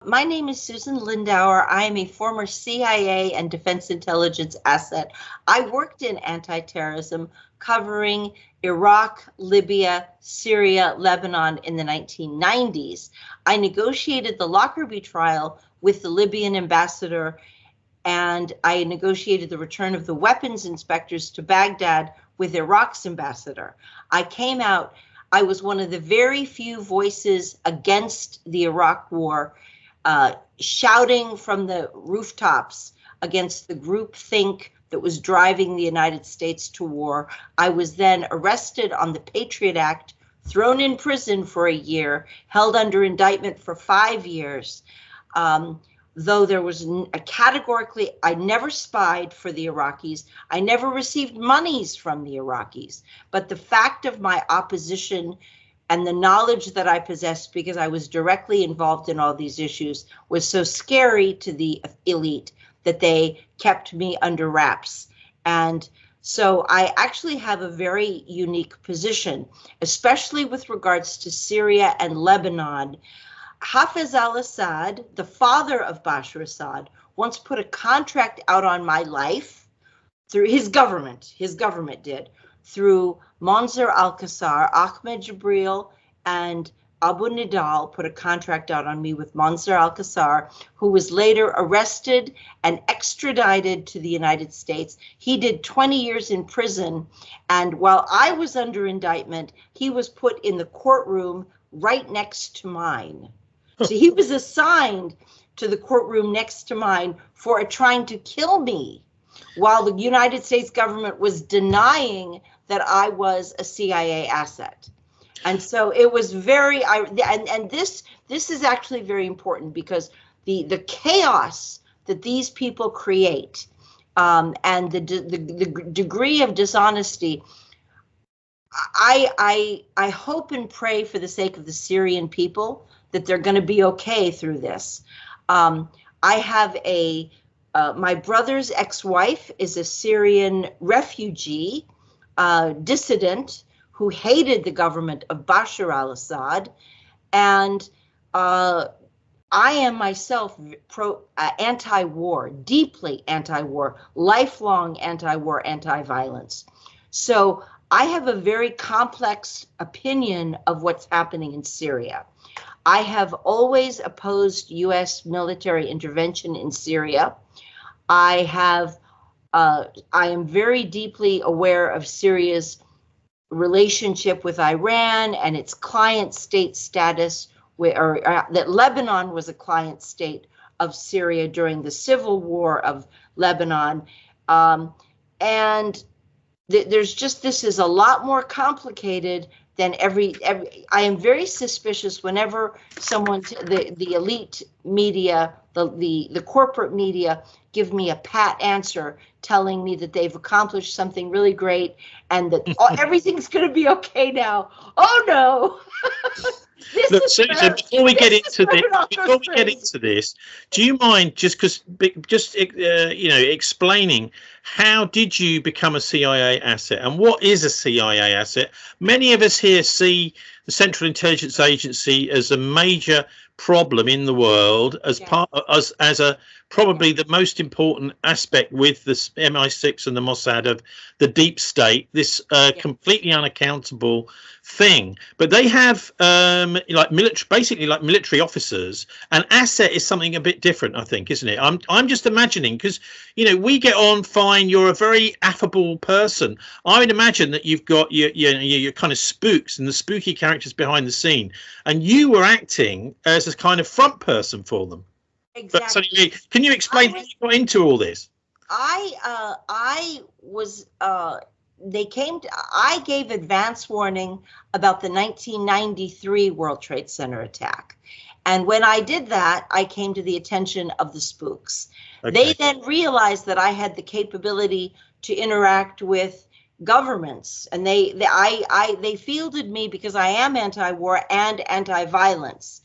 My name is Susan Lindauer. I am a former CIA and Defense Intelligence asset. I worked in anti-terrorism covering Iraq, Libya, Syria, Lebanon in the 1990s. I negotiated the Lockerbie trial with the Libyan ambassador, and I negotiated the return of the weapons inspectors to Baghdad with Iraq's ambassador. I was one of the very few voices against the Iraq war, shouting from the rooftops against the groupthink that was driving the United States to war. I was then arrested on the Patriot Act, thrown in prison for a year, held under indictment for 5 years. Though there was categorically, I never spied for the Iraqis. I never received monies from the Iraqis. But the fact of my opposition and the knowledge that I possessed, because I was directly involved in all these issues, was so scary to the elite that they kept me under wraps. And so I actually have a very unique position, especially with regards to Syria and Lebanon. Hafez al-Assad, the father of Bashar Assad, once put a contract out on my life through his government did, through Mansour al-Qassar. Ahmed Jibril and Abu Nidal put a contract out on me with Mansour al-Qassar, who was later arrested and extradited to the United States. He did 20 years in prison, and while I was under indictment, he was put in the courtroom right next to mine. So he was assigned to the courtroom next to mine for trying to kill me, while the United States government was denying that I was a CIA asset. And so it was very, and this is actually very important, because the chaos that these people create, and the degree of dishonesty, I hope and pray for the sake of the Syrian people that they're going to be okay through this. I have my brother's ex-wife is a Syrian refugee, dissident who hated the government of Bashar al-Assad, and I am myself anti-war, deeply anti-war, lifelong anti-war, anti-violence. So I have a very complex opinion of what's happening in Syria. I have always opposed U.S. military intervention in Syria. I am very deeply aware of Syria's relationship with Iran and its client state status, that Lebanon was a client state of Syria during the civil war of Lebanon. And this is a lot more complicated than I am very suspicious whenever the elite media, the corporate media, give me a pat answer telling me that they've accomplished something really great and that everything's going to be okay now. Oh no. Look, Susan, before we get into this, do you mind just explaining how did you become a CIA asset, and what is a CIA asset? Many of us here see the Central Intelligence Agency as a major problem in the world, as probably the most important aspect with the MI6 and the Mossad of the deep state, this completely unaccountable thing. But they have basically like military officers. An asset is something a bit different, I think, isn't it? I'm just imagining, because we get on fine. You're a very affable person. I would imagine that you've got your kind of spooks and the spooky characters behind the scene, and you were acting as a kind of front person for them. Exactly. But, can you explain how you got into all this? I gave advance warning about the 1993 World Trade Center attack. And when I did that, I came to the attention of the spooks. Okay. They then realized that I had the capability to interact with governments, and they fielded me because I am anti-war and anti-violence.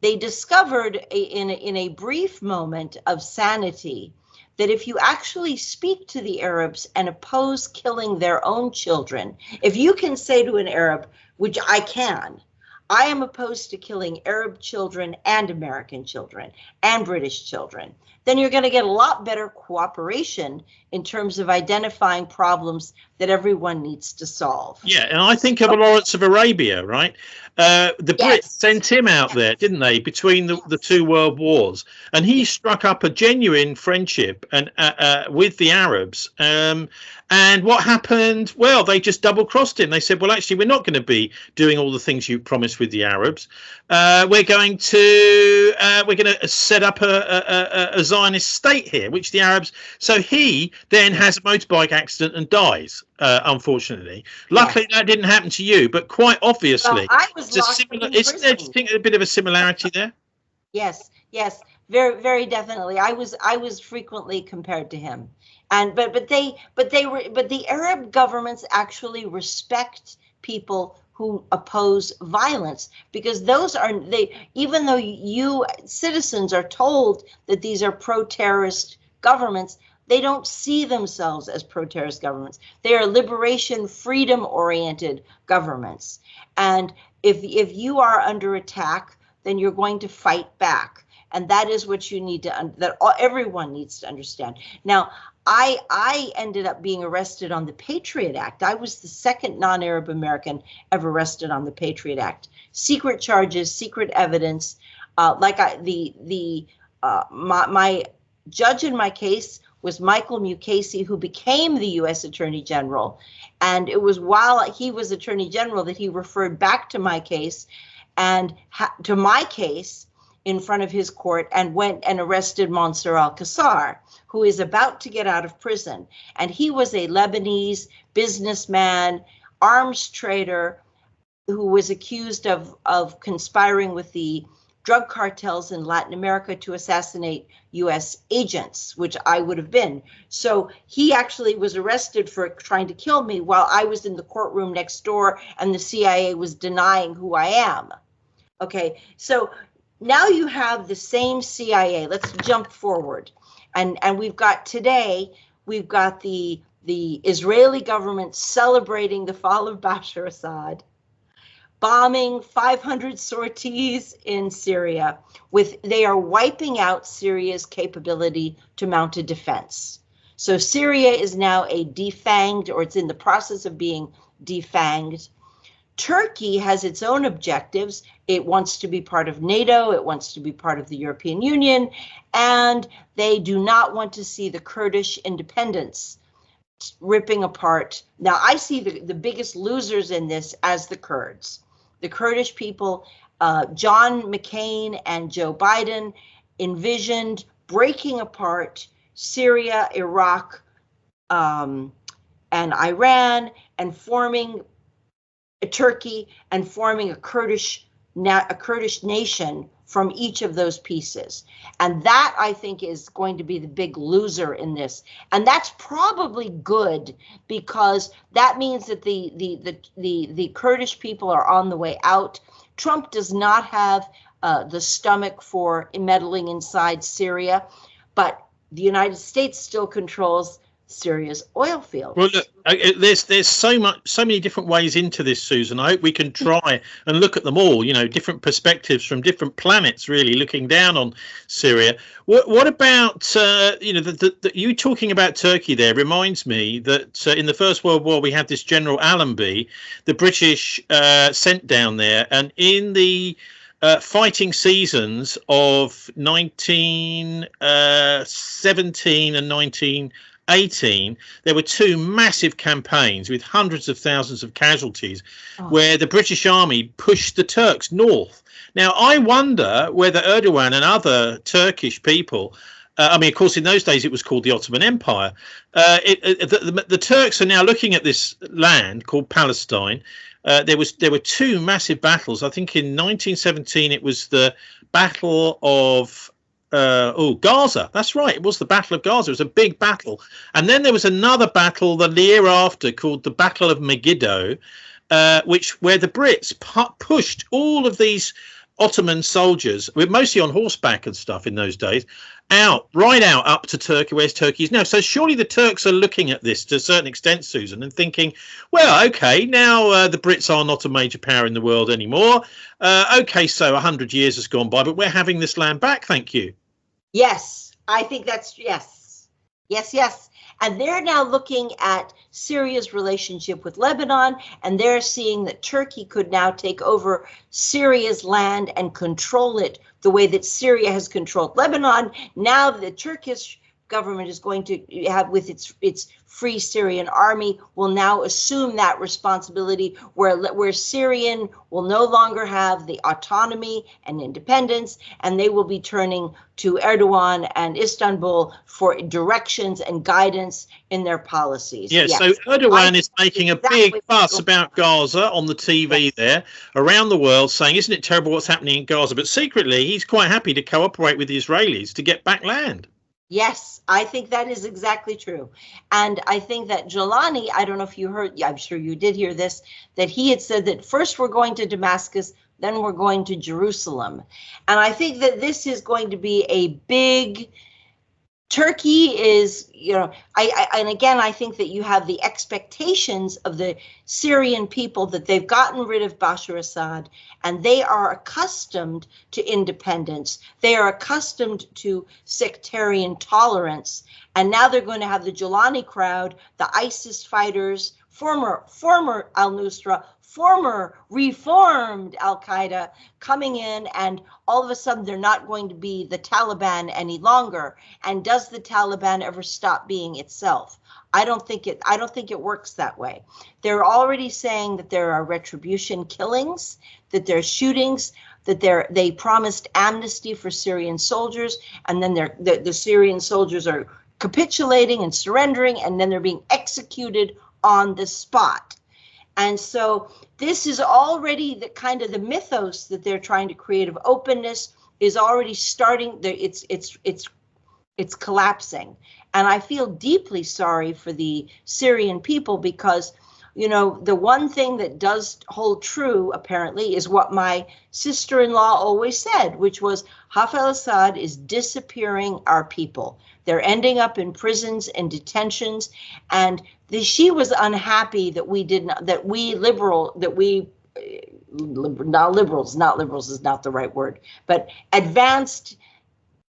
They discovered in a brief moment of sanity that if you actually speak to the Arabs and oppose killing their own children, if you can say to an Arab, which I can, I am opposed to killing Arab children and American children and British children. Then you're going to get a lot better cooperation in terms of identifying problems that everyone needs to solve. Yeah, and I think of Lawrence of Arabia, right? The Brits sent him out there, didn't they, between the two world wars, and he struck up a genuine friendship and with the Arabs. And what happened? Well, they just double-crossed him. They said, well, actually, we're not going to be doing all the things you promised with the Arabs. We're going to set up a Zionist state here, which the Arabs. So he then has a motorbike accident and dies. Unfortunately, luckily that didn't happen to you, but quite obviously, I was isn't there, do you think, a bit of a similarity there? Yes, very, very definitely. I was frequently compared to him, and but the Arab governments actually respect people who oppose violence, because those are even though you citizens are told that these are pro-terrorist governments, they don't see themselves as pro-terrorist governments. They are liberation, freedom-oriented governments. And if you are under attack, then you're going to fight back. And that is what you need to, everyone needs to understand. Now, I ended up being arrested on the Patriot Act. I was the second non-Arab American ever arrested on the Patriot Act. Secret charges, secret evidence. My judge in my case was Michael Mukasey, who became the U.S. Attorney General. And it was while he was Attorney General that he referred back to my case in front of his court, and went and arrested Mansour al-Qassar, who is about to get out of prison. And he was a Lebanese businessman, arms trader, who was accused of conspiring with the drug cartels in Latin America to assassinate U.S. agents, which I would have been. So he actually was arrested for trying to kill me while I was in the courtroom next door and the CIA was denying who I am. Okay, so now you have the same CIA. Let's jump forward. And we've got the Israeli government celebrating the fall of Bashar Assad, bombing 500 sorties in Syria. They are wiping out Syria's capability to mount a defense. So Syria is now a defanged, or it's in the process of being defanged. Turkey has its own objectives. It wants to be part of NATO. It wants to be part of the European Union. And they do not want to see the Kurdish independence ripping apart. Now, I see the biggest losers in this as the Kurds. The Kurdish people, John McCain and Joe Biden envisioned breaking apart Syria, Iraq, and Iran, and forming Turkey, and forming a Kurdish nation from each of those pieces. And that, I think, is going to be the big loser in this. And that's probably good, because that means that the Kurdish people are on the way out. Trump does not have the stomach for meddling inside Syria, but the United States still controls Syria's oil fields. Well, look, there's so many different ways into this, Susan. I hope we can try and look at them all. You know, different perspectives from different planets, really looking down on Syria. What about you talking about Turkey? There reminds me that in the First World War we had this General Allenby, the British sent down there, and in the fighting seasons of 1917 and 1918, there were two massive campaigns with hundreds of thousands of casualties where the British army pushed the Turks north. Now, I wonder whether Erdogan and other Turkish people, I mean, of course, in those days it was called the Ottoman Empire. The Turks are now looking at this land called Palestine. There were two massive battles. I think in 1917 it was the Battle of Gaza. That's right. It was the Battle of Gaza. It was a big battle. And then there was another battle the year after called the Battle of Megiddo, where the Brits pushed all of these Ottoman soldiers, we're mostly on horseback and stuff in those days, right out up to Turkey, where's Turkey is now. So surely the Turks are looking at this to a certain extent, Susan, and thinking, well, okay, now the Brits are not a major power in the world anymore. Okay, so 100 years has gone by, but we're having this land back, thank you. Yes, I think that's, yes. Yes. And they're now looking at Syria's relationship with Lebanon, and they're seeing that Turkey could now take over Syria's land and control it the way that Syria has controlled Lebanon. Now the Turkish government is going to have, with its Free Syrian Army, will now assume that responsibility, where Syrian will no longer have the autonomy and independence, and they will be turning to Erdogan and Istanbul for directions and guidance in their policies. Yes, so Erdogan is making a big fuss about Gaza on the TV there around the world, saying, isn't it terrible what's happening in Gaza? But secretly, he's quite happy to cooperate with the Israelis to get back land. Yes, I think that is exactly true. And I think that Jelani, I don't know if you heard, I'm sure you did hear this, that he had said that first we're going to Damascus, then we're going to Jerusalem. And I think that this is going to be a big, Turkey is, and again, I think that you have the expectations of the Syrian people that they've gotten rid of Bashar Assad, and they are accustomed to independence. They are accustomed to sectarian tolerance. And now they're going to have the Jelani crowd, the ISIS fighters, former al-Nusra, former reformed al-Qaeda coming in, and all of a sudden they're not going to be the Taliban any longer. And does the Taliban ever stop being itself? I don't think it works that way. They're already saying that there are retribution killings, that there are shootings, that they promised amnesty for Syrian soldiers, and then the Syrian soldiers are capitulating and surrendering, and then they're being executed on the spot. And so this is already the kind of the mythos that they're trying to create of openness is already starting. It's collapsing. And I feel deeply sorry for the Syrian people because, the one thing that does hold true, apparently, is what my sister-in-law always said, which was Hafez al-Assad is disappearing our people. They're ending up in prisons and detentions. And she was unhappy that liberals is not the right word, but advanced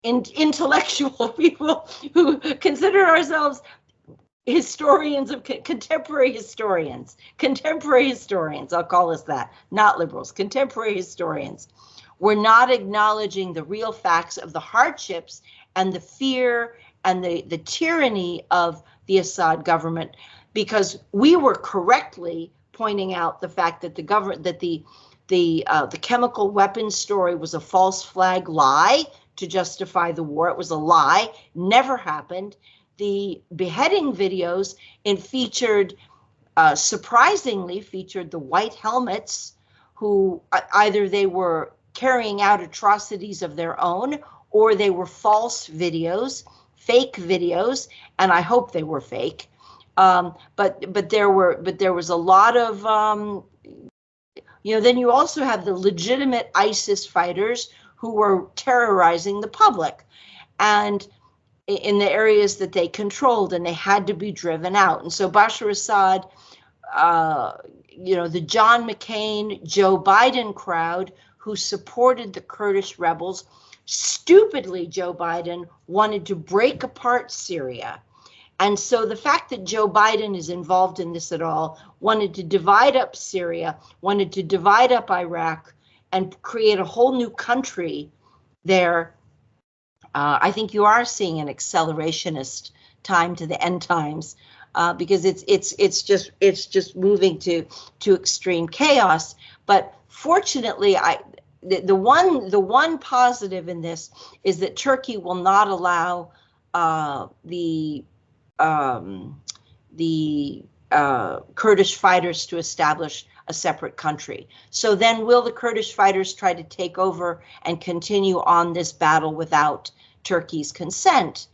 intellectual people who consider ourselves historians of contemporary historians, I'll call us that, not liberals, contemporary historians. We're not acknowledging the real facts of the hardships and the fear and the tyranny of the Assad government, because we were correctly pointing out the fact that the chemical weapons story was a false flag lie to justify the war. It was a lie, never happened. The beheading videos surprisingly featured the white helmets, who either they were carrying out atrocities of their own or they were false videos, fake videos, and I hope they were fake. But there was a lot of then you also have the legitimate ISIS fighters who were terrorizing the public, and in the areas that they controlled, and they had to be driven out. And so Bashar Assad, the John McCain, Joe Biden crowd who supported the Kurdish rebels, stupidly Joe Biden wanted to break apart Syria. And so the fact that Joe Biden is involved in this at all, wanted to divide up Syria, wanted to divide up Iraq, and create a whole new country there, I think you are seeing an accelerationist time to the end times, because it's just moving to extreme chaos. But fortunately, the one positive in this is that Turkey will not allow the Kurdish fighters to establish a separate country. So then will the Kurdish fighters try to take over and continue on this battle without Turkey's consent?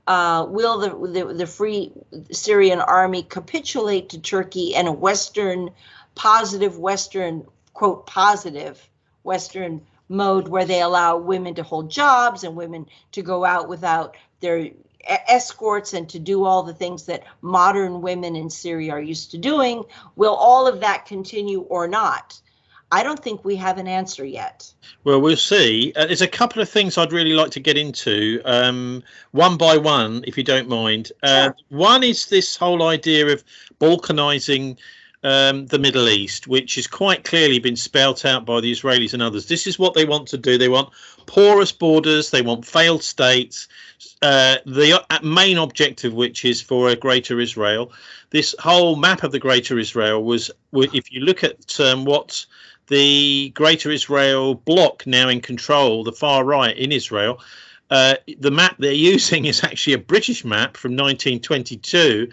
Will the Free Syrian Army capitulate to Turkey in a quote, positive Western mode where they allow women to hold jobs and women to go out without their escorts and to do all the things that modern women in Syria are used to doing. Will all of that continue or not? I don't think we have an answer yet. Well, we'll see. There's a couple of things I'd really like to get into, one by one, if you don't mind. Sure. One is this whole idea of balkanizing the Middle East, which has quite clearly been spelt out by the Israelis and others. This is what they want to do. They want porous borders. They want failed states. The main objective, which is for a greater Israel. This whole map of the greater Israel was, if you look at what the greater Israel bloc now in control, the far right in Israel, the map they're using is actually a British map from 1922,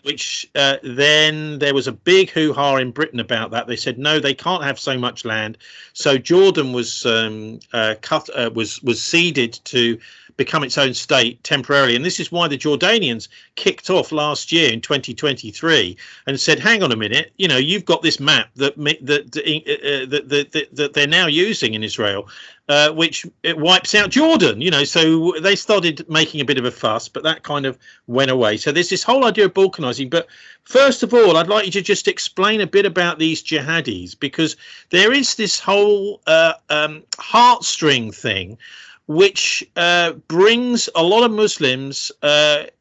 which then there was a big hoo-ha in Britain about that. They said, no, they can't have so much land. So Jordan was ceded to become its own state temporarily. And this is why the Jordanians kicked off last year in 2023 and said, hang on a minute, you know, you've got this map that they're now using in Israel, which it wipes out Jordan, you know. So they started making a bit of a fuss, but that kind of went away. So there's this whole idea of balkanizing. But first of all, I'd like you to just explain a bit about these jihadis, because there is this whole heartstring thing which brings a lot of Muslims,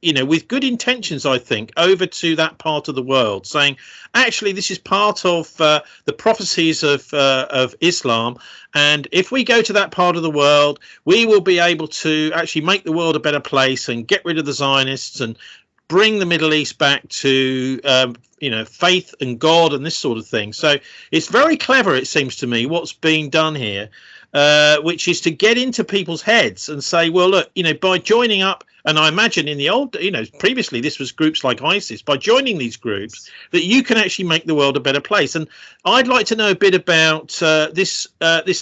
you know, with good intentions, I think, over to that part of the world, saying, actually, this is part of the prophecies of Islam. And if we go to that part of the world, we will be able to actually make the world a better place and get rid of the Zionists and bring the Middle East back to, you know, faith and God and this sort of thing. So it's very clever, it seems to me, what's being done here. Which is to get into people's heads and say, well, look, you know, by joining up, and I imagine in the old, you know, previously this was groups like ISIS, by joining these groups, that you can actually make the world a better place. And I'd like to know a bit about this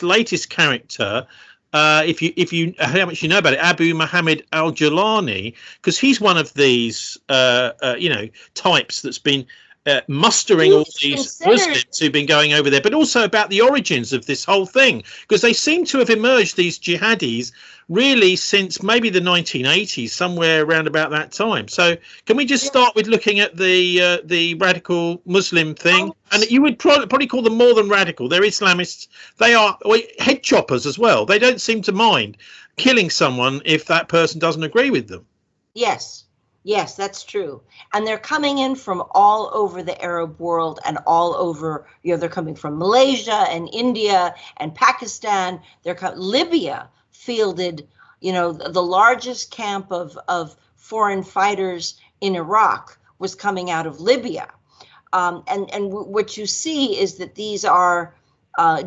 latest character, if you how much you know about it, Abu Muhammad al-Jilani, because he's one of these, you know, types that's been mustering all these Muslims who've been going over there, but also about the origins of this whole thing, because they seem to have emerged, these jihadis, really since maybe the 1980s, somewhere around about that time. So can we just start with looking at the radical Muslim thing? And you would probably call them more than radical. They're Islamists. They are head choppers as well. They don't seem to mind killing someone if that person doesn't agree with them. Yes. Yes, that's true. And they're coming in from all over the Arab world and all over, you know, they're coming from Malaysia and India and Pakistan. Libya fielded, you know, the largest camp of foreign fighters in Iraq was coming out of Libya. And what you see is that these are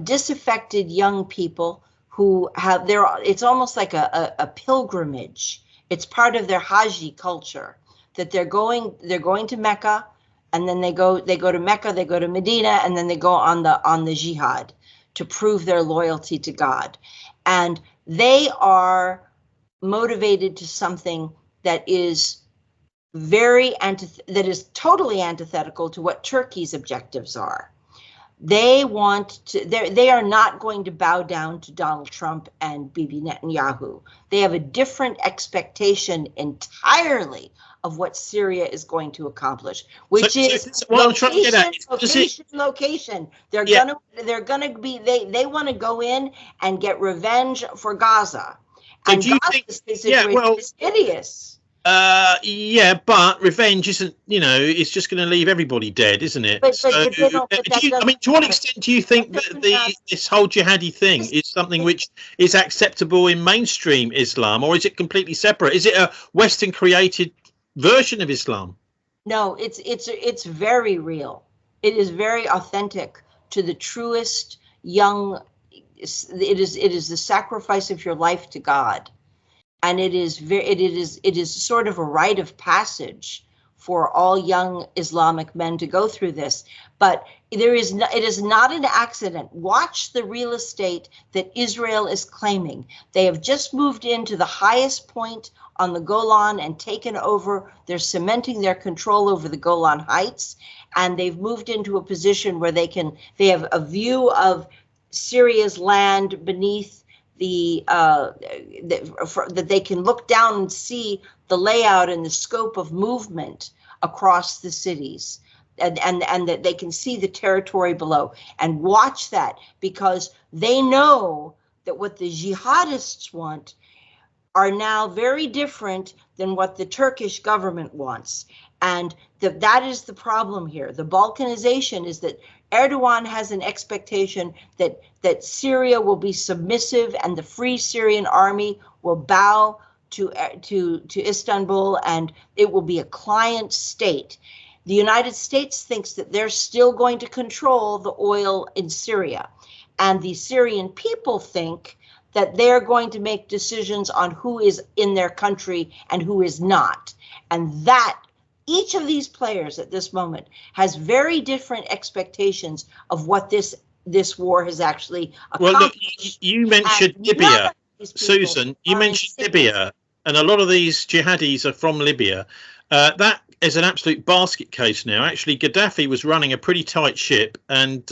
disaffected young people who have it's almost like a pilgrimage. It's part of their Haji culture that they're going to Mecca, and then they go to Mecca, they go to Medina, and then they go on the jihad to prove their loyalty to God. And they are motivated to something that is totally antithetical to what Turkey's objectives are. They are not going to bow down to Donald Trump and Bibi Netanyahu. They have a different expectation entirely of what Syria is going to accomplish, which is location. They're gonna be they want to go in and get revenge for Gaza. So and Gaza's situation is hideous. Yeah, but revenge isn't, you know, it's just going to leave everybody dead, isn't it? To what extent do you think that this whole jihadi thing is something which is acceptable in mainstream Islam, or is it completely separate? Is it a Western created version of Islam? No, it's very real. It is very authentic to the truest young. It is the sacrifice of your life to God. And it is sort of a rite of passage for all young Islamic men to go through this. But it is not an accident. Watch the real estate that Israel is claiming. They have just moved into the highest point on the Golan and taken over. They're cementing their control over the Golan Heights, and they've moved into a position where they have a view of Syria's land beneath that they can look down and see the layout and the scope of movement across the cities, and that they can see the territory below and watch that, because they know that what the jihadists want are now very different than what the Turkish government wants. And that is the problem here. The Balkanization is that Erdogan has an expectation that Syria will be submissive and the Free Syrian Army will bow to Istanbul, and it will be a client state. The United States thinks that they're still going to control the oil in Syria, and the Syrian people think that they're going to make decisions on who is in their country and who is not. And that each of these players at this moment has very different expectations of what this war has actually accomplished. Well, look, you mentioned Libya, Susan. You mentioned Libya, and a lot of these jihadis are from Libya. That is an absolute basket case now. Actually, Gaddafi was running a pretty tight ship, and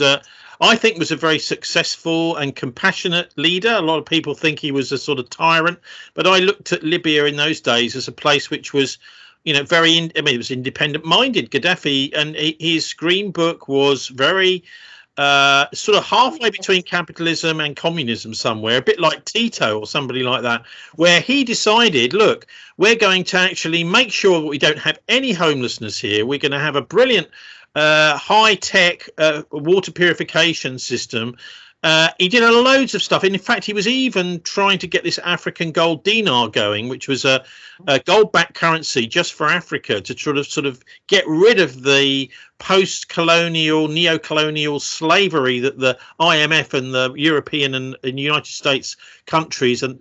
I think was a very successful and compassionate leader. A lot of people think he was a sort of tyrant, but I looked at Libya in those days as a place which was, you know, it was independent-minded. Gaddafi, and his green book was very sort of halfway between capitalism and communism somewhere, a bit like Tito or somebody like that, where he decided, look, we're going to actually make sure that we don't have any homelessness here. We're going to have a brilliant high-tech water purification system. He did loads of stuff. And in fact, he was even trying to get this African gold dinar going, which was a gold-backed currency just for Africa, to sort of get rid of the post-colonial, neo-colonial slavery that the IMF and the European and United States countries and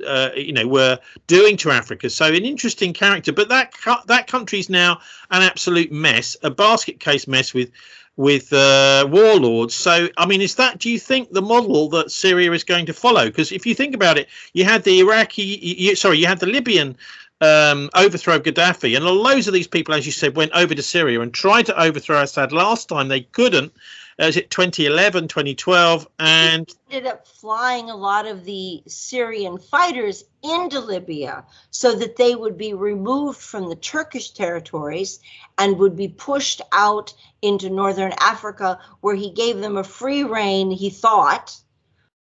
were doing to Africa. So an interesting character, but that country's now an absolute mess, a basket case mess with warlords. So, I mean, do you think the model that Syria is going to follow? Because if you think about it, you had the you had the Libyan overthrow of Gaddafi, and loads of these people, as you said, went over to Syria and tried to overthrow Assad. Last time they couldn't. Was it 2011, 2012? And ended up flying a lot of the Syrian fighters into Libya so that they would be removed from the Turkish territories and would be pushed out into northern Africa, where he gave them a free rein, he thought,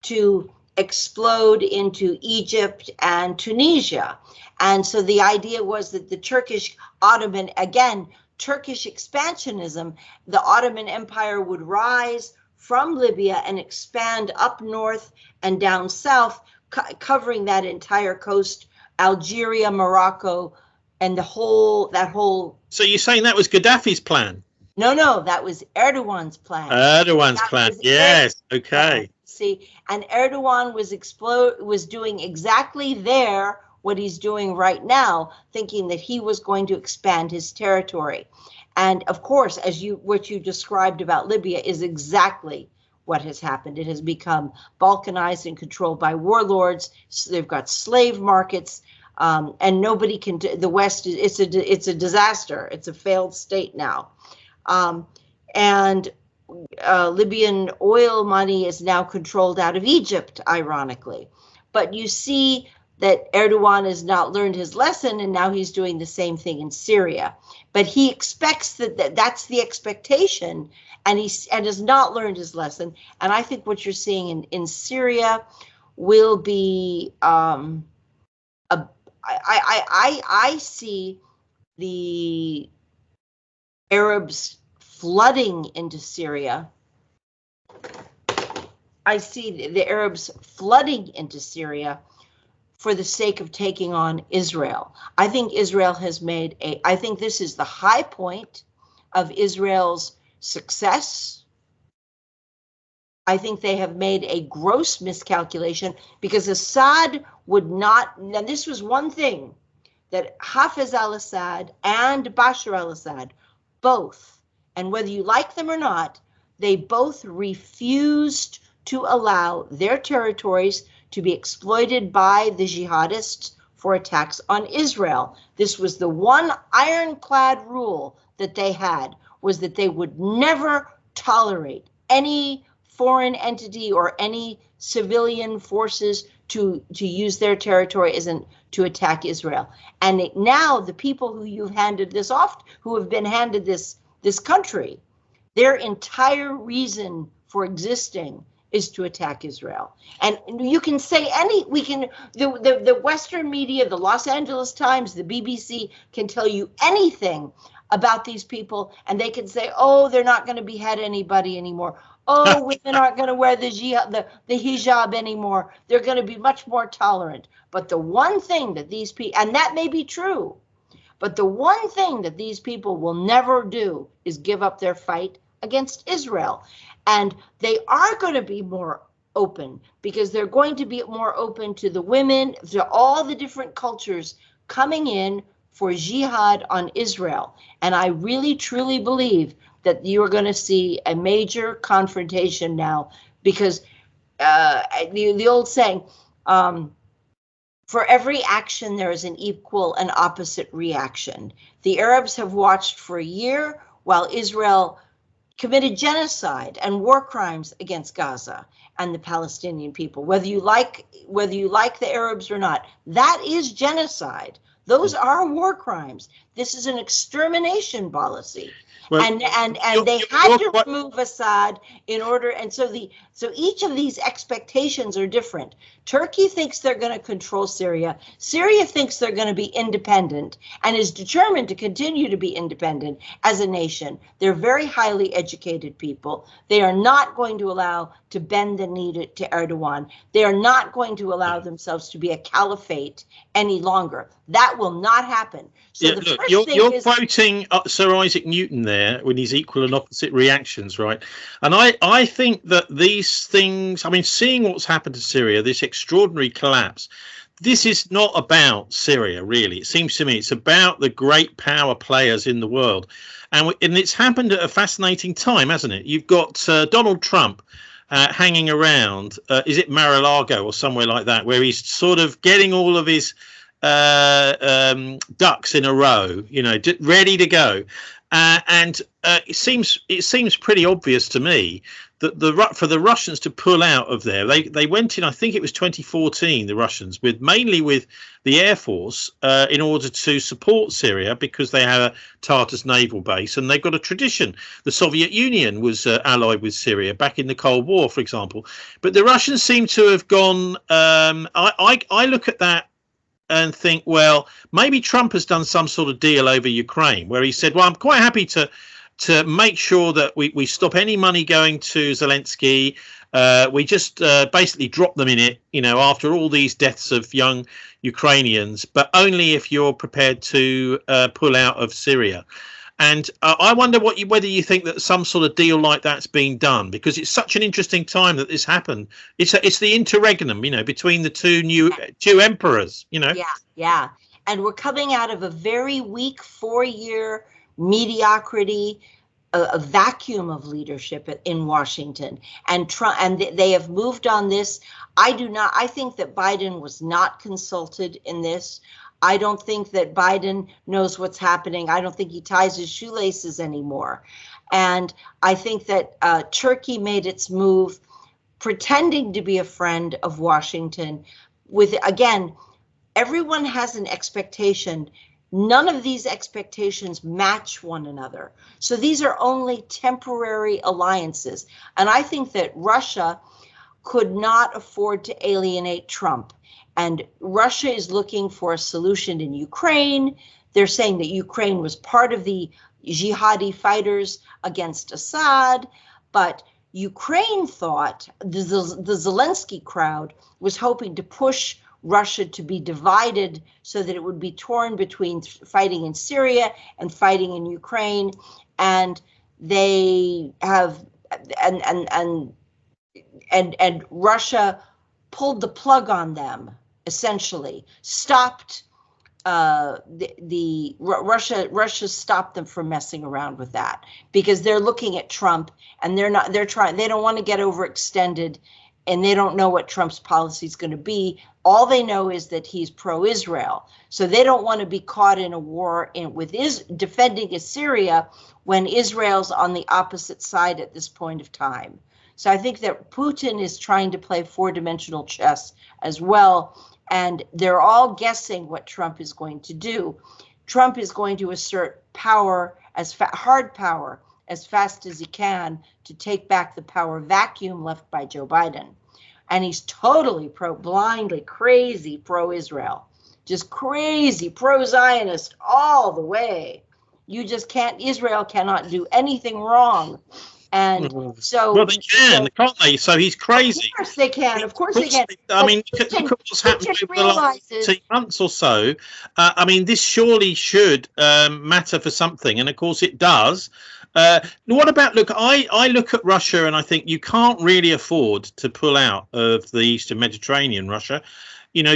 to explode into Egypt and Tunisia. And so the idea was that the Turkish expansionism, the Ottoman Empire would rise from Libya and expand up north and down south, covering that entire coast, Algeria, Morocco, and that whole. So you're saying that was Gaddafi's plan? No, that was Erdogan's plan. Yes. Okay. See, and Erdogan was doing exactly what he's doing right now, thinking that he was going to expand his territory. And of course, what you described about Libya is exactly what has happened. It has become balkanized and controlled by warlords. So they've got slave markets, and nobody can. The West it's a disaster. It's a failed state now, and Libyan oil money is now controlled out of Egypt, ironically. But you see that Erdogan has not learned his lesson, and now he's doing the same thing in Syria. But he expects that's the expectation, and has not learned his lesson. And I think what you're seeing in Syria will be I see the Arabs flooding into Syria. I see the Arabs flooding into Syria for the sake of taking on Israel. I think Israel I think this is the high point of Israel's success. I think they have made a gross miscalculation, because Assad would not, now this was one thing that Hafez al-Assad and Bashar al-Assad both, and whether you like them or not, they both refused to allow their territories to be exploited by the jihadists for attacks on Israel. This was the one ironclad rule that they had, was that they would never tolerate any foreign entity or any civilian forces to use their territory isn't to attack Israel. And now the people who you've handed this off, who have been handed this country, their entire reason for existing is to attack Israel. And you can say the Western media, the Los Angeles Times, the BBC can tell you anything about these people, and they can say, oh, they're not going to behead anybody anymore. Oh, women aren't going to wear the hijab anymore. They're going to be much more tolerant. But the one thing that these people, and that may be true, but the one thing that these people will never do is give up their fight against Israel. And they are going to be more open, because they're going to be more open to the women, to all the different cultures coming in for jihad on Israel. And I really, truly believe that you're going to see a major confrontation now, because the old saying, for every action, there is an equal and opposite reaction. The Arabs have watched for a year while Israel committed genocide and war crimes against Gaza and the Palestinian people. Whether you like the Arabs or not, that is genocide. Those are war crimes. This is an extermination policy. Well, and they had to remove Assad in order, and so each of these expectations are different. Turkey thinks they're going to control Syria. Syria thinks they're going to be independent and is determined to continue to be independent as a nation. They're very highly educated people. They are not going to allow to bend the knee to Erdogan. They are not going to allow themselves to be a caliphate any longer. That will not happen. So yeah, look, you're quoting Sir Isaac Newton there with his equal and opposite reactions, right? And I think that these things, I mean, seeing what's happened to Syria, this extraordinary collapse, this is not about Syria, really. It seems to me it's about the great power players in the world. And it's happened at a fascinating time, hasn't it? You've got Donald Trump hanging around, is it Mar-a-Lago or somewhere like that, where he's sort of getting all of his ducks in a row, ready to go. And it seems pretty obvious to me that for the Russians to pull out of there, they went in, I think it was 2014, the Russians, mainly with the Air Force in order to support Syria, because they have a Tartus naval base and they've got a tradition. The Soviet Union was allied with Syria back in the Cold War, for example. But the Russians seem to have gone, I look at that and think, well, maybe Trump has done some sort of deal over Ukraine where he said, well, I'm quite happy to make sure that we stop any money going to Zelensky. We just basically drop them in it, after all these deaths of young Ukrainians, but only if you're prepared to pull out of Syria. And I wonder whether you think that some sort of deal like that's being done, because it's such an interesting time that this happened. It's the interregnum, between the two emperors, Yeah. And we're coming out of a very weak 4-year mediocrity, a vacuum of leadership in Washington, and Trump, and they have moved on this. I think that Biden was not consulted in this. I don't think that Biden knows what's happening. I don't think he ties his shoelaces anymore. And I think that Turkey made its move pretending to be a friend of Washington with, again, everyone has an expectation. None of these expectations match one another. So these are only temporary alliances. And I think that Russia could not afford to alienate Trump. And Russia is looking for a solution in Ukraine. They're saying that Ukraine was part of the jihadi fighters against Assad. But Ukraine thought, the Zelensky crowd was hoping to push Russia to be divided so that it would be torn between fighting in Syria and fighting in Ukraine. And they have, and Russia pulled the plug on them, essentially stopped Russia stopped them from messing around with that, because they're looking at Trump and they don't want to get overextended, and they don't know what Trump's policy is going to be. All they know is that he's pro-Israel. So they don't want to be caught in a war defending Syria when Israel's on the opposite side at this point of time. So I think that Putin is trying to play four-dimensional chess as well, and they're all guessing what Trump is going to do. Trump is going to assert power, hard power, as fast as he can to take back the power vacuum left by Joe Biden. And he's totally blindly crazy pro-Israel, just crazy pro-Zionist all the way. You just can't, Israel cannot do anything wrong. And so, well, they can, can't they? So he's crazy. Of course they can. Of course they can. I mean, look at what's happened over the last 2 months or so. I mean, this surely should matter for something, and of course it does. What about, look, I look at Russia and I think you can't really afford to pull out of the Eastern Mediterranean, Russia. You know,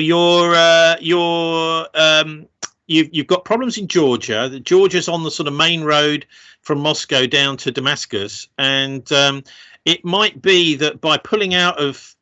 you've got problems in Georgia. Georgia's on the sort of main road from Moscow down to Damascus, and it might be that by pulling out of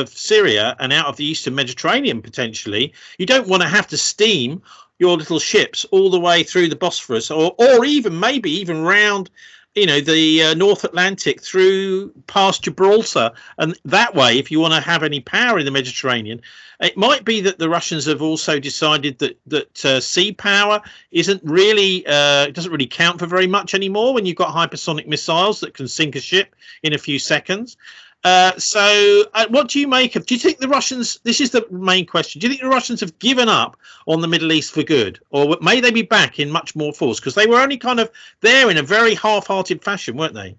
Syria and out of the Eastern Mediterranean potentially, you don't want to have to steam your little ships all the way through the Bosphorus, or even maybe even round, you know, the North Atlantic through past Gibraltar, and that way, if you want to have any power in the Mediterranean, it might be that the Russians have also decided that sea power isn't really doesn't really count for very much anymore when you've got hypersonic missiles that can sink a ship in a few seconds. So what do you make of, do you think the Russians, this is the main question, do you think the Russians have given up on the Middle East for good, or may they be back in much more force? Because they were only kind of there in a very half-hearted fashion, weren't they?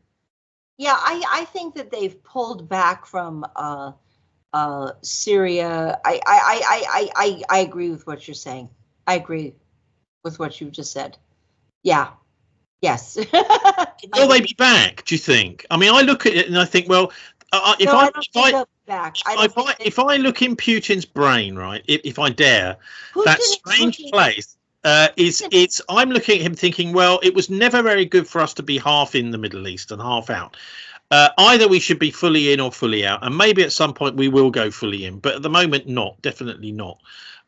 Yeah, I think that they've pulled back from Syria. I agree with what you're saying. I agree with what you've just said. Yeah. Yes. Will they be back, do you think? I mean, I look at it and I think, well, if I look in Putin's brain, right, if I dare, that strange place I'm looking at him thinking, well, it was never very good for us to be half in the Middle East and half out. Either we should be fully in or fully out, and maybe at some point we will go fully in, but at the moment, not, definitely not.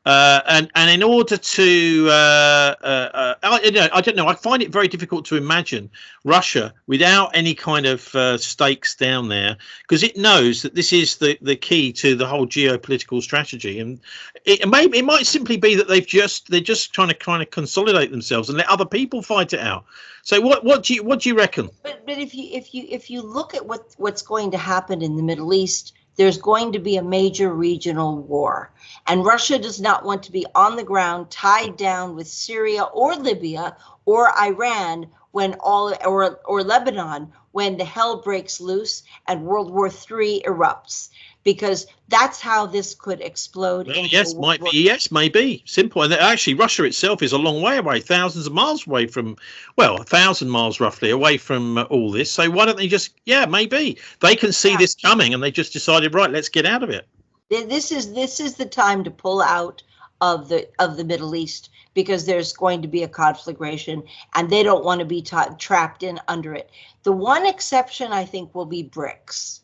And in order to, I don't know, I find it very difficult to imagine Russia without any kind of stakes down there, because it knows that this is the key to the whole geopolitical strategy. And it might simply be that they're just trying to kind of consolidate themselves and let other people fight it out. So what do you reckon? But if you look at what's going to happen in the Middle East, there's going to be a major regional war, and Russia does not want to be on the ground tied down with Syria or Libya or Iran or Lebanon when the hell breaks loose and World War III erupts, because that's how this could explode. Well, yes, maybe simple. And actually, Russia itself is a long way away, thousands of miles away from, well, 1,000 miles roughly away from all this. So why don't they just, maybe they can see this coming, and they just decided, right, let's get out of it. This is the time to pull out of the Middle East, because there's going to be a conflagration, and they don't want to be trapped in under it. The one exception, I think, will be BRICS,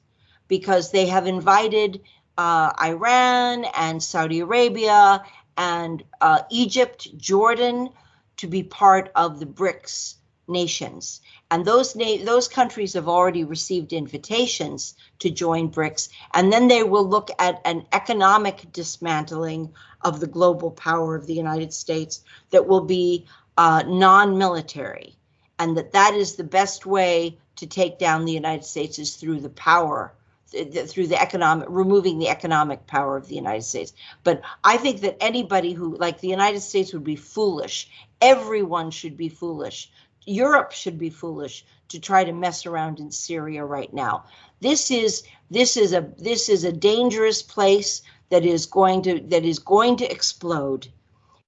because they have invited Iran and Saudi Arabia and Egypt, Jordan to be part of the BRICS nations. And those countries have already received invitations to join BRICS. And then they will look at an economic dismantling of the global power of the United States that will be non-military. And that is the best way to take down the United States, is through the power, through the economic, removing the economic power of the United States. But I think that anybody who, like the United States, would be foolish. Everyone should be foolish. Europe should be foolish to try to mess around in Syria right now. This is a dangerous place that is going to explode,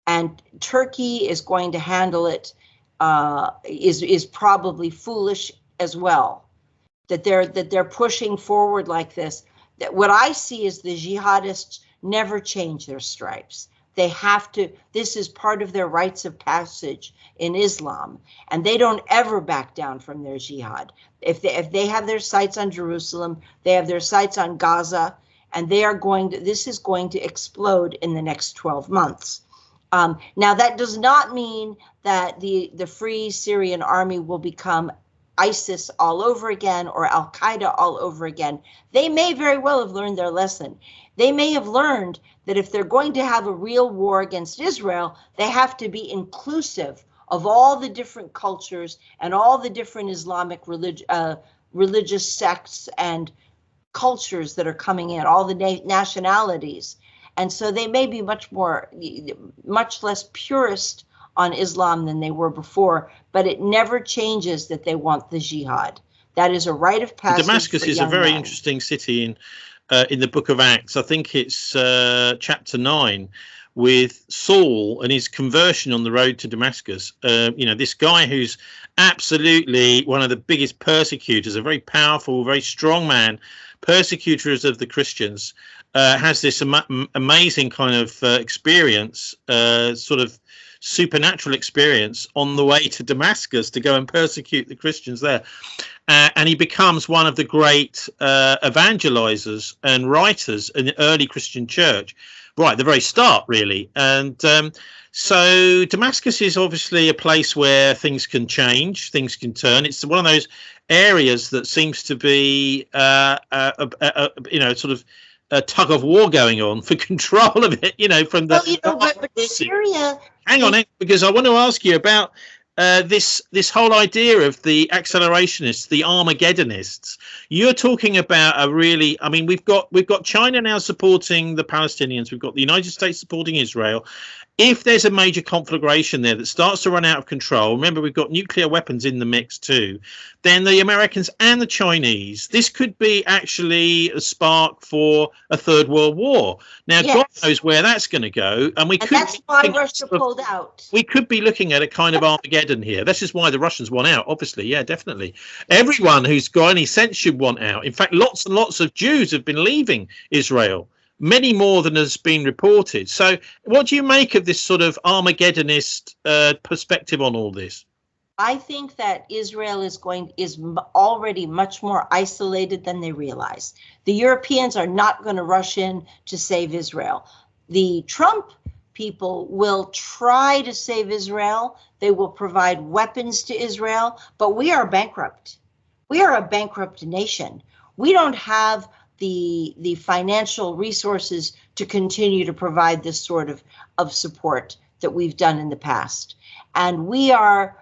and Turkey is going to handle it. Is probably foolish as well, that they're pushing forward like this. That what I see is the jihadists never change their stripes. They have to. This is part of their rites of passage in Islam, and they don't ever back down from their jihad. If they have their sights on Jerusalem, they have their sights on Gaza, and they are going to. This is going to explode in the next 12 months. Now, that does not mean that the Free Syrian Army will become ISIS all over again or Al Qaeda all over again. They may very well have learned their lesson. They may have learned that if they're going to have a real war against Israel, they have to be inclusive of all the different cultures and all the different Islamic religious sects and cultures that are coming in, all the nationalities. And so they may be much less purist on Islam than they were before, but it never changes that they want the jihad. That is a rite of passage. Damascus is a very interesting city in the book of Acts. I think it's chapter 9, with Saul and his conversion on the road to Damascus. This guy who's absolutely one of the biggest persecutors, a very powerful, very strong man, persecutors of the Christians, has this amazing kind of experience, sort of supernatural experience on the way to Damascus to go and persecute the Christians there. And he becomes one of the great evangelizers and writers in the early Christian church, right at the very start, really. And so Damascus is obviously a place where things can change, things can turn. It's one of those areas that seems to be, sort of a tug of war going on for control of it, from the... but Syria... Hang on, because I want to ask you about this whole idea of the accelerationists, the Armageddonists. You're talking about we've got China now supporting the Palestinians. We've got the United States supporting Israel. If there's a major conflagration there that starts to run out of control, remember we've got nuclear weapons in the mix too, then the Americans and the Chinese, this could be actually a spark for a third world war. Now, yes. God knows where that's going to go. And that's why Russia pulled out. We could be looking at a kind of Armageddon here. This is why the Russians want out, obviously. Yeah, definitely. Everyone who's got any sense should want out. In fact, lots and lots of Jews have been leaving Israel. Many more than has been reported. So what do you make of this sort of Armageddonist perspective on all this? I think that Israel is already much more isolated than they realize. The Europeans are not going to rush in to save Israel. The Trump people will try to save Israel. They will provide weapons to Israel, but we are bankrupt. We are a bankrupt nation. We don't have the financial resources to continue to provide this sort of support that we've done in the past. And we are,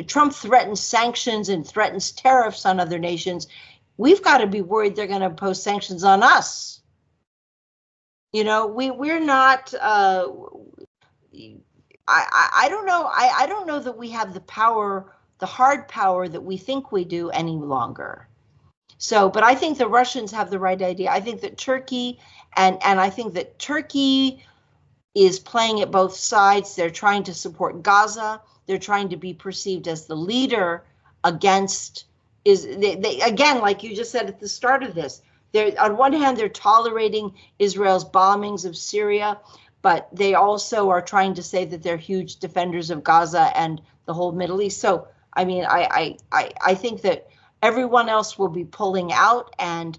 Trump threatens sanctions and threatens tariffs on other nations. We've got to be worried they're going to impose sanctions on us. We're not, I don't know. I don't know that we have the power, the hard power that we think we do any longer. So, but I think the Russians have the right idea. I think that Turkey, and I think that Turkey is playing at both sides. They're trying to support Gaza. They're trying to be perceived as the leader against, again, like you just said at the start of this, they're, on one hand, they're tolerating Israel's bombings of Syria, but they also are trying to say that they're huge defenders of Gaza and the whole Middle East. So, I mean, I think that everyone else will be pulling out, and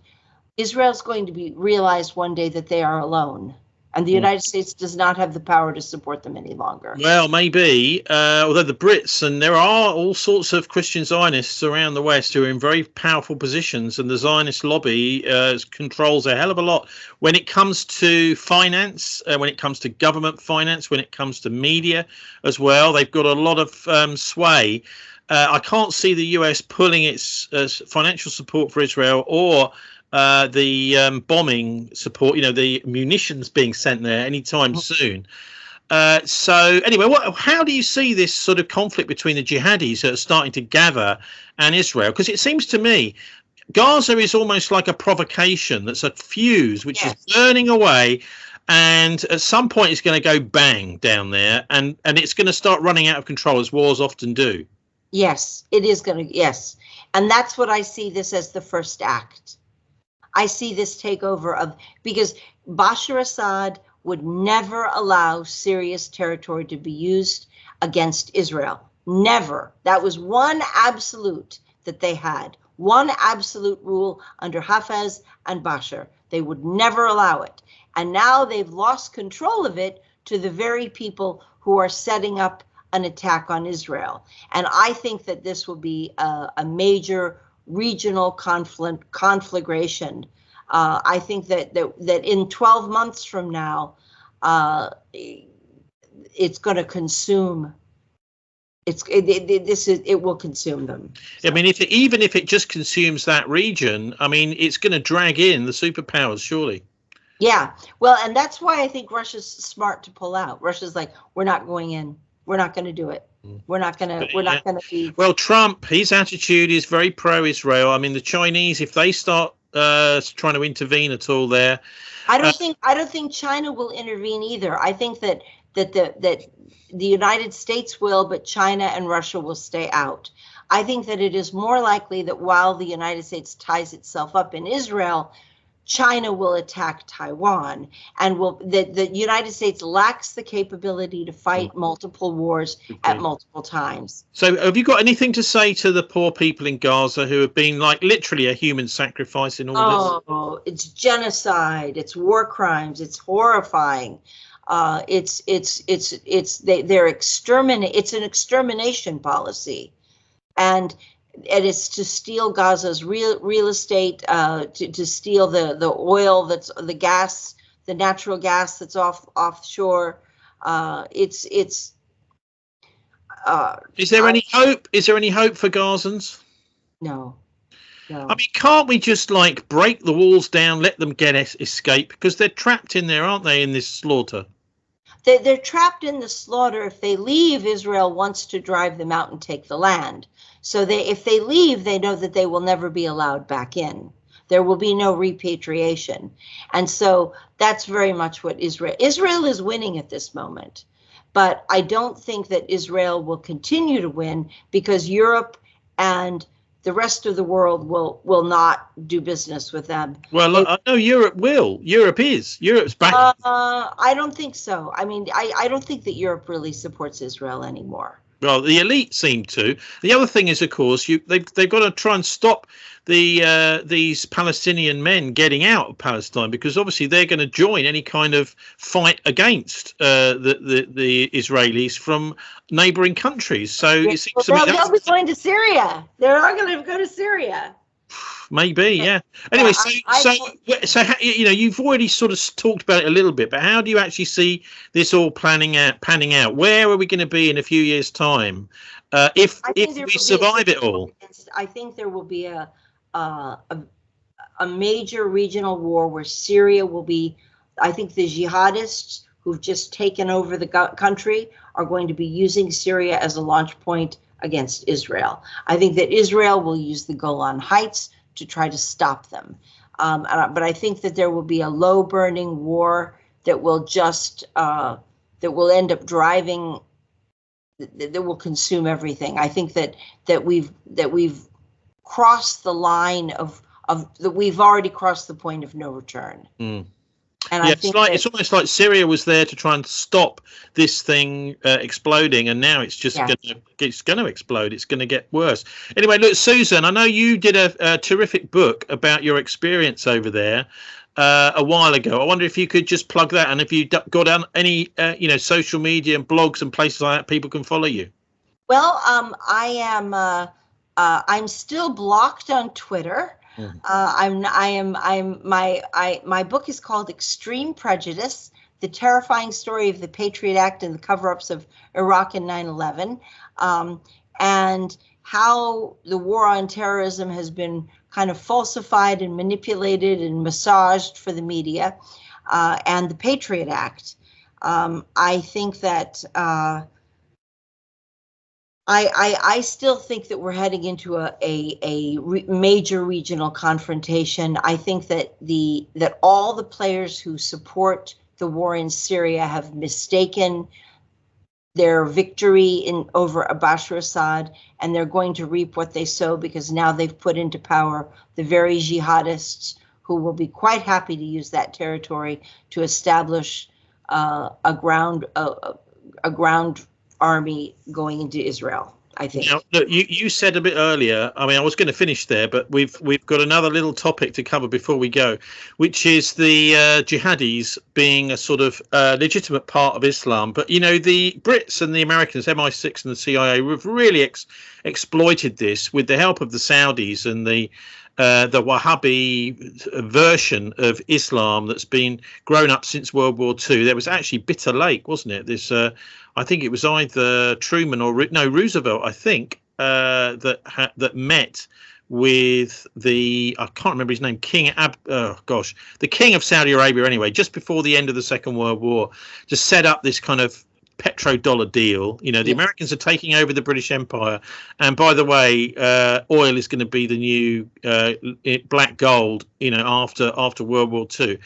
Israel's going to be realized one day that they are alone, and the United States does not have the power to support them any longer. Well, maybe, although the Brits, and there are all sorts of Christian Zionists around the West who are in very powerful positions, and the Zionist lobby controls a hell of a lot when it comes to finance, when it comes to government finance, when it comes to media as well. They've got a lot of sway. I can't see the US pulling its financial support for Israel or the bombing support, the munitions being sent there anytime soon. So anyway, how do you see this sort of conflict between the jihadis that are starting to gather and Israel? Because it seems to me Gaza is almost like a provocation that's a fuse which is burning away. And at some point it's going to go bang down there, and it's going to start running out of control, as wars often do. Yes, it is going to. Yes. And that's what I see this as, the first act. I see this takeover of, because Bashar Assad would never allow Syria's territory to be used against Israel. Never. That was one absolute that they had. One absolute rule under Hafez and Bashar. They would never allow it. And now they've lost control of it to the very people who are setting up an attack on Israel. And I think that this will be a major regional conflagration. I think that in 12 months from now, it's going to consume. It will consume them. So. I mean, even if it just consumes that region, I mean, it's going to drag in the superpowers, surely. Yeah, well, and that's why I think Russia's smart to pull out. Russia's like, we're not going in. We're not going to do it. We're not going to be. Well, Trump, his attitude is very pro-Israel. I mean, the Chinese, if they start trying to intervene at all there, I don't think China will intervene either. I think that the United States will, but China and Russia will stay out. I think that it is more likely that while the United States ties itself up in Israel, China will attack Taiwan, and the United States lacks the capability to fight multiple wars at multiple times. So have you got anything to say to the poor people in Gaza who have been like literally a human sacrifice in all this? Oh, it's genocide, it's war crimes, it's horrifying. They're exterminate. It's an extermination policy, and it's to steal Gaza's real estate, to steal the oil, that's the gas, the natural gas that's offshore. Is there any hope? Is there any hope for Gazans? No. I mean, can't we just like break the walls down, let them escape, because they're trapped in there, aren't they, in this slaughter? They're trapped in the slaughter. If they leave, Israel wants to drive them out and take the land. So if they leave, they know that they will never be allowed back in. There will be no repatriation. And so that's very much what Israel is winning at this moment. But I don't think that Israel will continue to win, because Europe and the rest of the world will not do business with them. Well, I know Europe will. Europe's back. I don't think so. I mean, I don't think that Europe really supports Israel anymore. Well, the elite seem to. The other thing is, of course, they've got to try and stop these Palestinian men getting out of Palestine, because obviously they're going to join any kind of fight against the Israelis from neighbouring countries. So it seems to me they'll be going to Syria. They're all going to go to Syria. Maybe, yeah. Anyway, so you know, you've already sort of talked about it a little bit, but how do you actually see this all panning out? Where are we going to be in a few years' time if we survive it all? I think there will be a major regional war where Syria will be. I think the jihadists who've just taken over the country are going to be using Syria as a launch point against Israel. I think that Israel will use the Golan Heights to try to stop them. But I think that there will be a low burning war that will just that will end up driving, that will consume everything. I think that we've crossed the line of that we've already crossed the point of no return. And yeah, it's almost like Syria was there to try and stop this thing exploding, and now it's just going to explode. It's going to get worse. Anyway, look, Susan, I know you did a terrific book about your experience over there a while ago. I wonder if you could just plug that, and if you got on any social media and blogs and places like that, people can follow you. Well, I'm still blocked on Twitter. My book is called Extreme Prejudice: The Terrifying Story of the Patriot Act and the Cover-Ups of Iraq and 9/11, and how the war on terrorism has been kind of falsified and manipulated and massaged for the media, and the Patriot Act. I think that I still think that we're heading into a major regional confrontation. I think that all the players who support the war in Syria have mistaken their victory over Bashar Assad, and they're going to reap what they sow, because now they've put into power the very jihadists who will be quite happy to use that territory to establish a ground army going into Israel. I think. Now, look, you said a bit earlier, I mean, I was going to finish there, but we've got another little topic to cover before we go, which is the jihadis being a sort of legitimate part of Islam. But, you know, the Brits and the Americans, MI6 and the CIA, have really exploited this with the help of the Saudis and the Wahhabi version of Islam that's been grown up since World War II. There was actually Bitter Lake, wasn't it? This, I think it was either Truman or Roosevelt, I think, that met with I can't remember his name, the king of Saudi Arabia, anyway, just before the end of the Second World War, to set up this kind of petrodollar deal. You know, the Americans are taking over the British Empire, and by the way, oil is going to be the new black gold, you know, after World War II.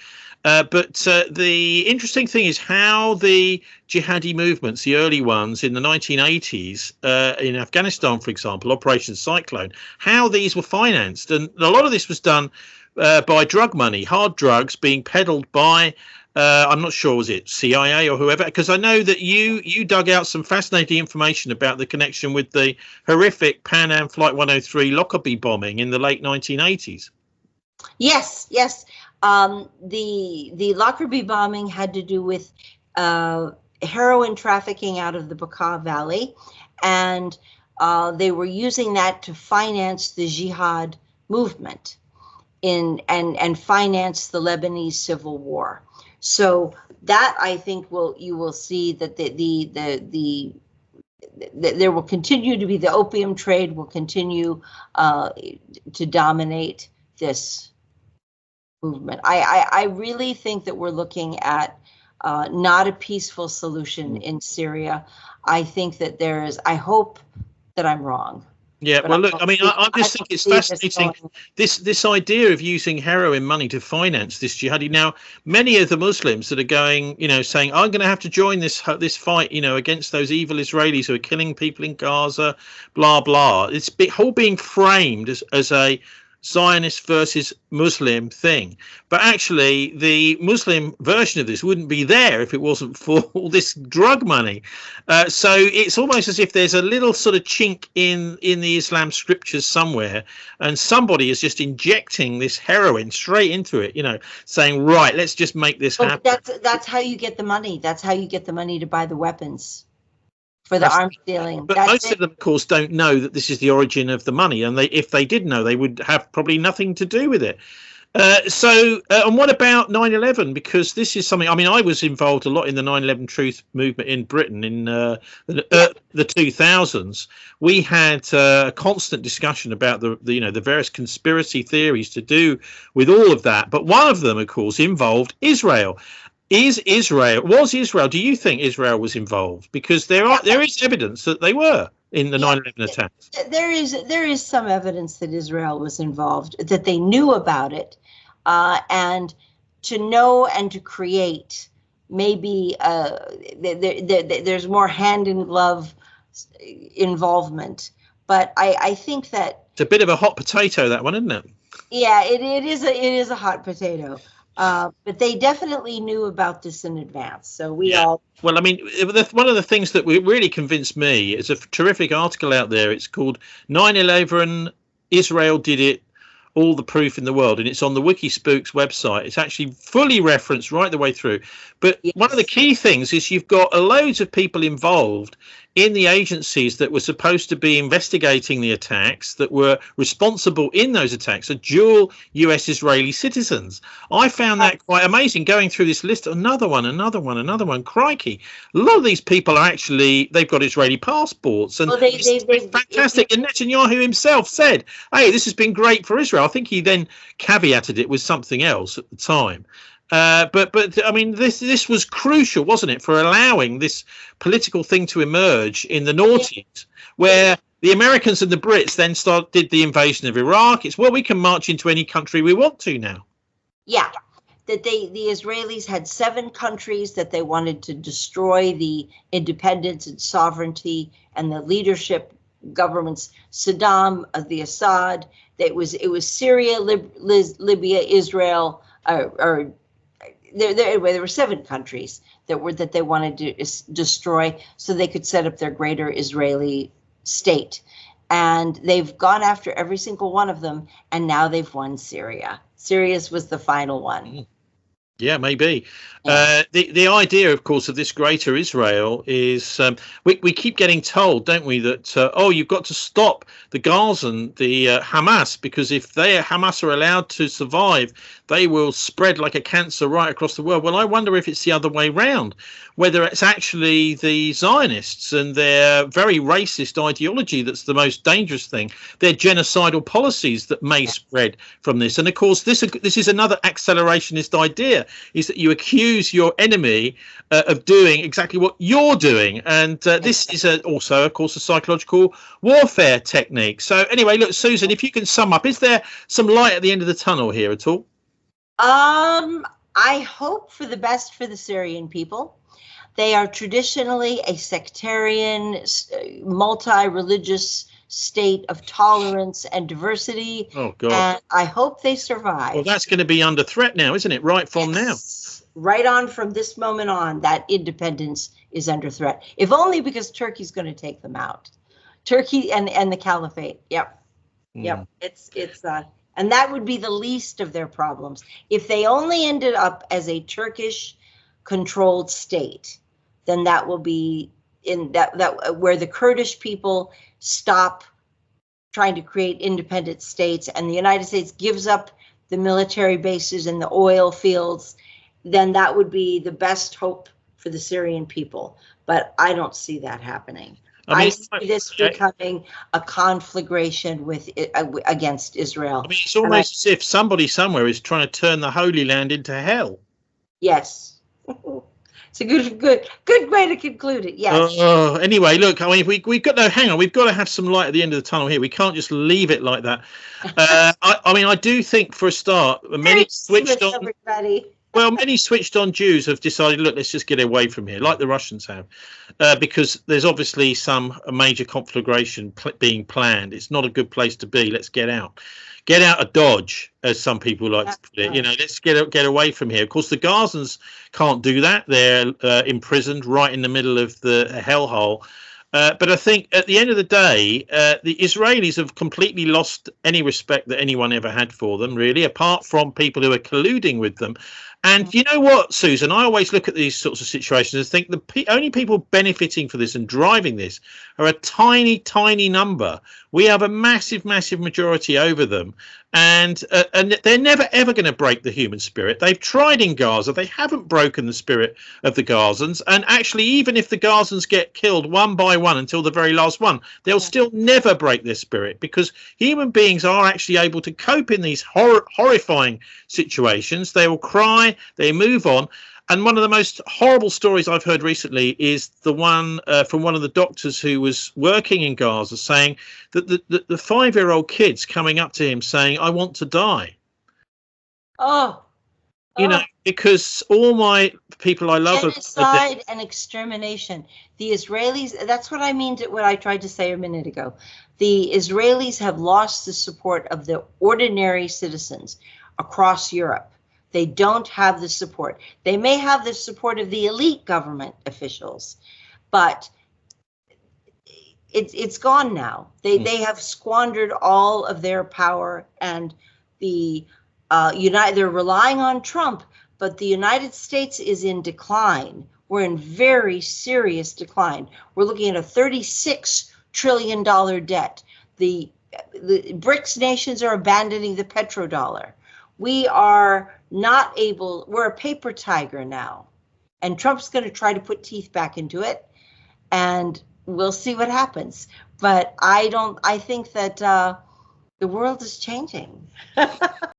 But the interesting thing is how the jihadi movements, the early ones in the 1980s, in Afghanistan, for example, Operation Cyclone, how these were financed. And a lot of this was done by drug money, hard drugs being peddled by, I'm not sure, was it CIA or whoever? Because I know that you dug out some fascinating information about the connection with the horrific Pan Am Flight 103 Lockerbie bombing in the late 1980s. Yes. The Lockerbie bombing had to do with heroin trafficking out of the Bekaa Valley, and they were using that to finance the jihad movement and finance the Lebanese civil war. So that, I think, you will see that there will continue to be, the opium trade will continue to dominate this movement. I really think that we're looking at not a peaceful solution in Syria. I think that I hope that I'm wrong. Yeah, well, look, I mean, I just think it's fascinating, this idea of using heroin money to finance this jihadi. Now, many of the Muslims that are going, you know, saying, I'm going to have to join this fight, you know, against those evil Israelis who are killing people in Gaza, blah, blah. It's all being framed as a Zionist versus Muslim thing, but actually the Muslim version of this wouldn't be there if it wasn't for all this drug money. So it's almost as if there's a little sort of chink in the Islam scriptures somewhere, and somebody is just injecting this heroin straight into it, you know, saying, right, let's just make this happen. That's how you get the money. That's how you get the money to buy the weapons for the arms dealing. But most of them, of course, don't know that this is the origin of the money, and if they did know, they would have probably nothing to do with it. And what about 9/11? Because this is something, I mean, I was involved a lot in the 9/11 truth movement in Britain in the 2000s. We had a constant discussion about the various conspiracy theories to do with all of that. But one of them, of course, involved Israel. Was Israel, do you think Israel was involved? Because there is evidence that they were in the 9/11 attacks. There is some evidence that Israel was involved, that they knew about it, and to know and to create, maybe there's more hand in glove involvement. But I think that it's a bit of a hot potato, that one, isn't it? Yeah, it is a hot potato. But they definitely knew about this in advance. So Well, I mean, one of the things that really convinced me is a terrific article out there. It's called 9/11, Israel Did It, All the Proof in the World. And it's on the Wikispooks website. It's actually fully referenced right the way through. But one of the key things is you've got loads of people involved in the agencies that were supposed to be investigating the attacks, that were responsible in those attacks, are dual US-Israeli citizens. I found that quite amazing, going through this list. Another one. Crikey. A lot of these people are actually, they've got Israeli passports. And it's fantastic. And Netanyahu himself said, hey, this has been great for Israel. I think he then caveated it with something else at the time. But I mean, this was crucial, wasn't it, for allowing this political thing to emerge in the noughties, where the Americans and the Brits then did the invasion of Iraq. It's, well, we can march into any country we want to now. Yeah, that the Israelis had 7 countries that they wanted to destroy the independence and sovereignty and the leadership governments. Saddam, the Assad. It was Syria, Libya, Israel, there were 7 countries that they wanted to destroy, so they could set up their greater Israeli state. And they've gone after every single one of them, and now they've won Syria. Syria's was the final one. Yeah, maybe. Yeah. The idea, of course, of this greater Israel is we keep getting told, don't we, that, you've got to stop the Gazan, the Hamas, because if Hamas are allowed to survive, they will spread like a cancer right across the world. Well, I wonder if it's the other way round, whether it's actually the Zionists and their very racist ideology that's the most dangerous thing, their genocidal policies that may spread from this. And, of course, this is another accelerationist idea, is that you accuse your enemy of doing exactly what you're doing. And this is also, of course, a psychological warfare technique. So anyway, look, Susan, if you can sum up, is there some light at the end of the tunnel here at all? I hope for the best for the Syrian people. They are traditionally a sectarian, multi-religious state of tolerance and diversity. Oh, God. And I hope they survive. Well, that's going to be under threat now, isn't it? Right from now. Right on from this moment on, that independence is under threat. If only because Turkey's going to take them out. Turkey and the caliphate. Yep. Yep. It's and that would be the least of their problems. If they only ended up as a Turkish controlled state, then that will be in that where the Kurdish people stop trying to create independent states and the United States gives up the military bases and the oil fields, then that would be the best hope for the Syrian people. But I don't see that happening. I see this becoming a conflagration against Israel. I mean, it's almost as if somebody somewhere is trying to turn the Holy Land into hell. Yes. It's a good way to conclude it. Yes. Anyway, look, I mean, we've got hang on. We've got to have some light at the end of the tunnel here. We can't just leave it like that. I mean, I do think for a start, many switched on. Everybody. Well, many switched-on Jews have decided, look, let's just get away from here, like the Russians have, because there's obviously a major conflagration being planned. It's not a good place to be. Let's get out of Dodge, as some people like to put it. You know, let's get away from here. Of course, the Gazans can't do that. They're imprisoned right in the middle of the hellhole. But I think at the end of the day, the Israelis have completely lost any respect that anyone ever had for them, really, apart from people who are colluding with them. And you know what, Susan, I always look at these sorts of situations and think the only people benefiting for this and driving this are a tiny, tiny number. We have a massive, massive majority over them. And they're never, ever going to break the human spirit. They've tried in Gaza. They haven't broken the spirit of the Gazans. And actually, even if the Gazans get killed one by one until the very last one, they'll still never break their spirit, because human beings are actually able to cope in these horrifying situations. They will cry, they move on. And one of the most horrible stories I've heard recently is the one from one of the doctors who was working in Gaza, saying that the 5-year-old kid's coming up to him saying, I want to die. You know, because all my people I love genocide and extermination. The Israelis, that's what I mean to what I tried to say a minute ago. The Israelis have lost the support of the ordinary citizens across Europe. They don't have the support. They may have the support of the elite government officials, but it's gone now. They have squandered all of their power, and they're relying on Trump, but the United States is in decline. We're in very serious decline. We're looking at a $36 trillion debt. The BRICS nations are abandoning the petrodollar. We are not able, we're a paper tiger now, and Trump's going to try to put teeth back into it, and we'll see what happens. But I think that the world is changing.